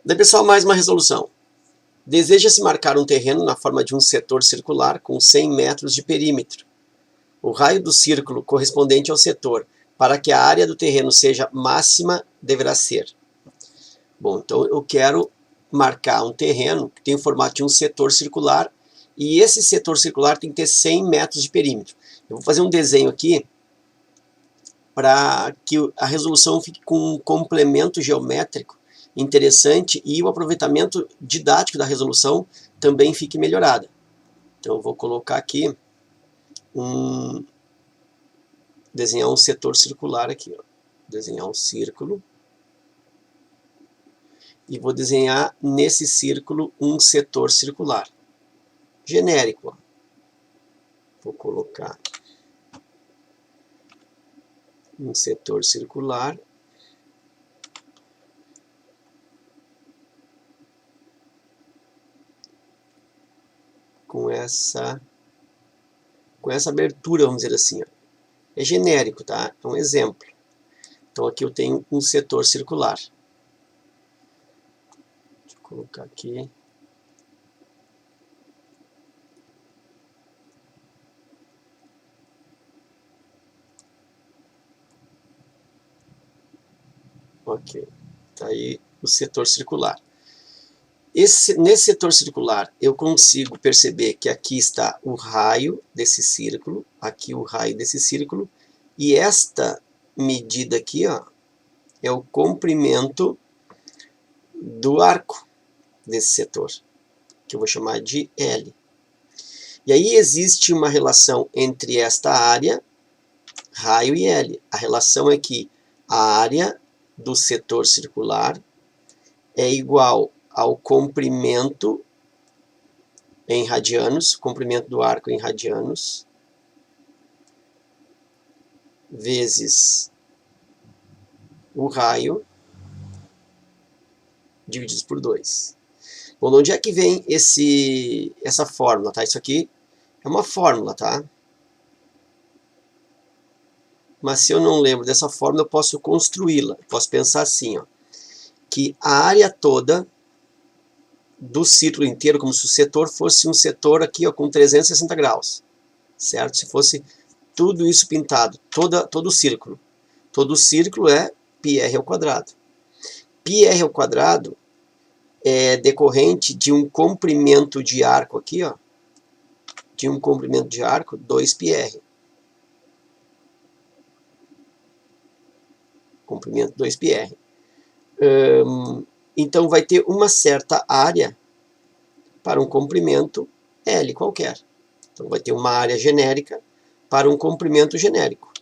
Daí, pessoal, mais uma resolução. Deseja-se marcar um terreno na forma de um setor circular com 100 metros de perímetro. O raio do círculo correspondente ao setor, para que a área do terreno seja máxima, deverá ser. Bom, então eu quero marcar um terreno que tem o formato de um setor circular, e esse setor circular tem que ter 100 metros de perímetro. Eu vou fazer um desenho aqui para que a resolução fique com um complemento geométrico interessante e o aproveitamento didático da resolução também fique melhorada. Então eu vou colocar aqui desenhar um setor circular aqui, ó. Desenhar um círculo e vou desenhar nesse círculo um setor circular genérico, ó. Vou colocar um setor circular com essa abertura, vamos dizer assim, ó. É genérico, tá? É um exemplo. Então aqui eu tenho um setor circular. Deixa eu colocar aqui. Ok, tá aí o setor circular. Nesse setor circular, eu consigo perceber que aqui está o raio desse círculo, aqui o raio desse círculo, e esta medida aqui, ó, é o comprimento do arco desse setor, que eu vou chamar de L. E aí existe uma relação entre esta área, raio e L. A relação é que a área do setor circular é igual ao comprimento em radianos, comprimento do arco em radianos, vezes o raio, divididos por 2. Bom, de onde é que vem essa fórmula, tá? Isso aqui é uma fórmula, tá? Mas se eu não lembro dessa fórmula, eu posso construí-la. Posso pensar assim, ó, que a área toda do círculo inteiro, como se o setor fosse um setor aqui, ó, com 360 graus, certo? Se fosse tudo isso pintado, todo o círculo. Todo o círculo é πr ao quadrado. Πr ao quadrado é decorrente de um comprimento de arco aqui, ó, de um comprimento de arco 2πr. Comprimento 2πr. Então vai ter uma certa área para um comprimento L qualquer. Então vai ter uma área genérica para um comprimento genérico.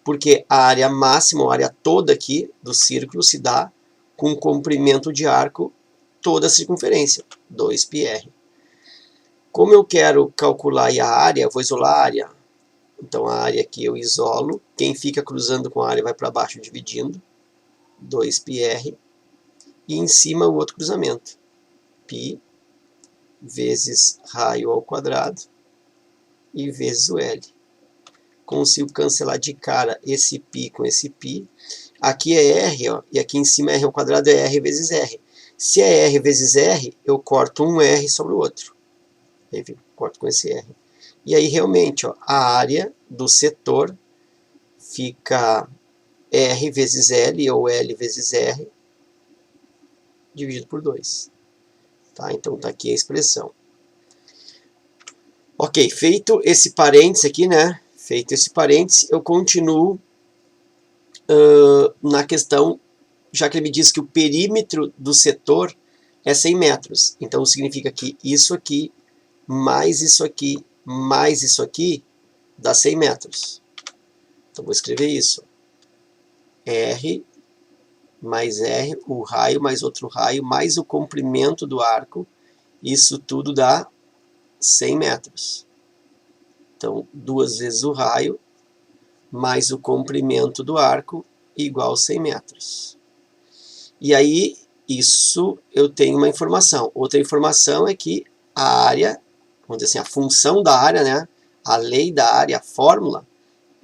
Porque a área máxima, a área toda aqui do círculo se dá com um comprimento de arco toda a circunferência, 2πr. Como eu quero calcular a área, eu vou isolar a área. Então a área aqui eu isolo, quem fica cruzando com a área vai para baixo dividindo, 2πr, e em cima o outro cruzamento, π vezes raio ao quadrado e vezes o L. Consigo cancelar de cara esse π com esse π. Aqui é R, ó, e aqui em cima R ao quadrado é R vezes R. Se é R vezes R, eu corto um R sobre o outro. Aí corto com esse R. E aí realmente, ó, a área do setor fica R vezes L, ou L vezes R, dividido por 2. Tá? Então está aqui a expressão. Ok, feito esse parênteses aqui, né? Feito esse parênteses, eu continuo na questão, já que ele me diz que o perímetro do setor é 100 metros. Então significa que isso aqui, mais isso aqui, mais isso aqui, dá 100 metros. Então vou escrever isso. R mais R, o raio mais outro raio, mais o comprimento do arco, isso tudo dá 100 metros. Então, 2 vezes o raio, mais o comprimento do arco, igual a 100 metros. E aí, isso eu tenho uma informação. Outra informação é que a área, vamos dizer assim, a função da área, né? A lei da área, a fórmula,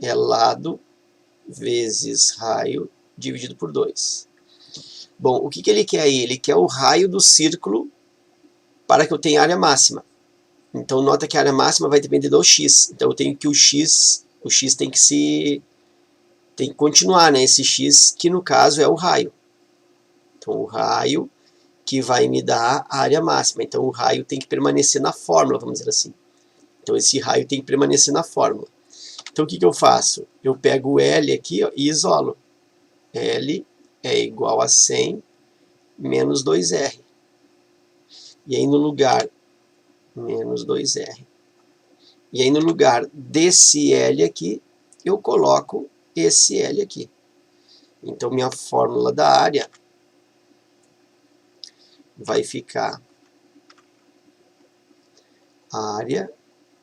é lado vezes raio dividido por 2. Bom, o que ele quer aí? Ele quer o raio do círculo para que eu tenha área máxima. Então, nota que a área máxima vai depender do x. Então, eu tenho que o x tem que continuar, né? Esse x, que no caso é o raio. Então, o raio que vai me dar a área máxima. Então, o raio tem que permanecer na fórmula, vamos dizer assim. Então, esse raio tem que permanecer na fórmula. Então, o que eu faço? Eu pego o L aqui, ó, e isolo. L é igual a 100 menos 2R. E aí, no lugar... menos 2R. E aí, no lugar desse L aqui, eu coloco esse L aqui. Então, minha fórmula da área vai ficar área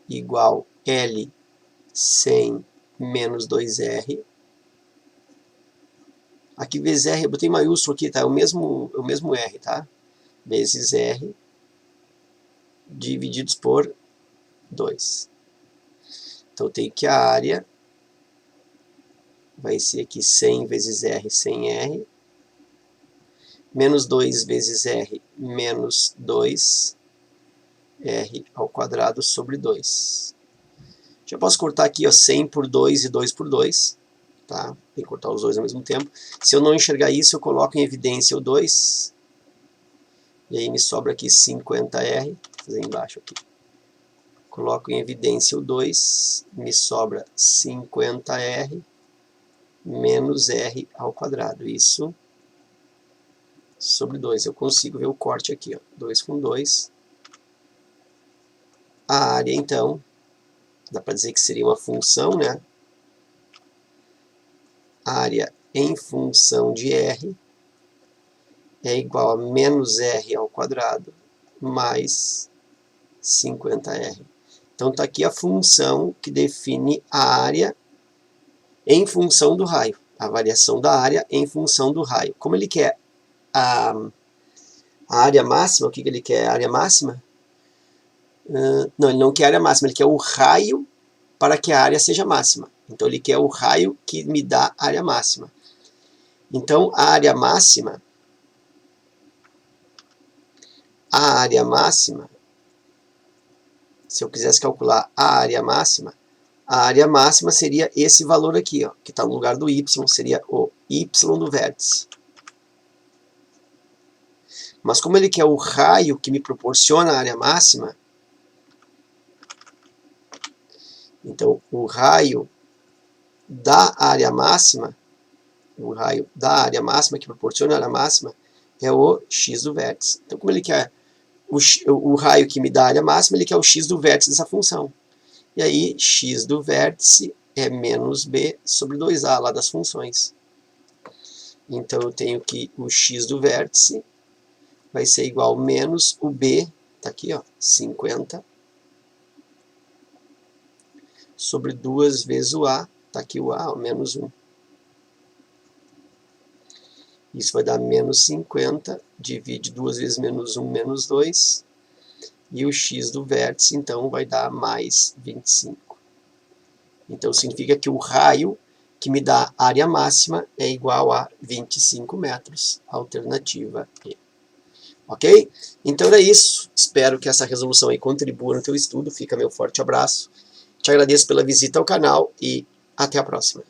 igual L 100 menos 2R. Aqui vezes R, eu botei maiúsculo aqui, tá? É o mesmo R, tá? Vezes R divididos por 2. Então, eu tenho que a área vai ser aqui 100 vezes R, 100R. Menos 2 vezes R, menos 2R ao quadrado sobre 2. Já posso cortar aqui, ó, 100 por 2 e 2 por 2. Tá? Tem que cortar os dois ao mesmo tempo. Se eu não enxergar isso, eu coloco em evidência o 2. E aí me sobra aqui 50R. Vou fazer embaixo aqui. Coloco em evidência o 2. Me sobra 50R menos R ao quadrado. Isso sobre 2. Eu consigo ver o corte aqui, ó. 2 com 2. A área, então, dá para dizer que seria uma função, né? Área em função de R é igual a menos R ao quadrado mais 50R. Então, está aqui a função que define a área em função do raio. A variação da área em função do raio. Como ele quer a área máxima, o que ele quer? A área máxima? Não, ele não quer a área máxima, ele quer o raio para que a área seja máxima. Então, ele quer o raio que me dá a área máxima. Então, a área máxima, se eu quisesse calcular a área máxima seria esse valor aqui, ó, que está no lugar do y, seria o y do vértice. Mas como ele quer o raio que me proporciona a área máxima, então o raio da área máxima, que proporciona a área máxima, é o x do vértice. Então, como ele quer o raio que me dá a área máxima, ele quer o x do vértice dessa função. E aí, x do vértice é menos b sobre 2a, lá das funções. Então, eu tenho que o x do vértice vai ser igual a menos o b, tá aqui, ó, 50, sobre 2 vezes o a, tá aqui o a, ó, menos 1. Isso vai dar menos 50, divide 2 vezes menos 1, menos 2. E o x do vértice, então, vai dar mais 25. Então, significa que o raio que me dá a área máxima é igual a 25 metros. Alternativa E. Ok? Então, era isso. Espero que essa resolução aí contribua no teu estudo. Fica meu forte abraço. Te agradeço pela visita ao canal e até a próxima.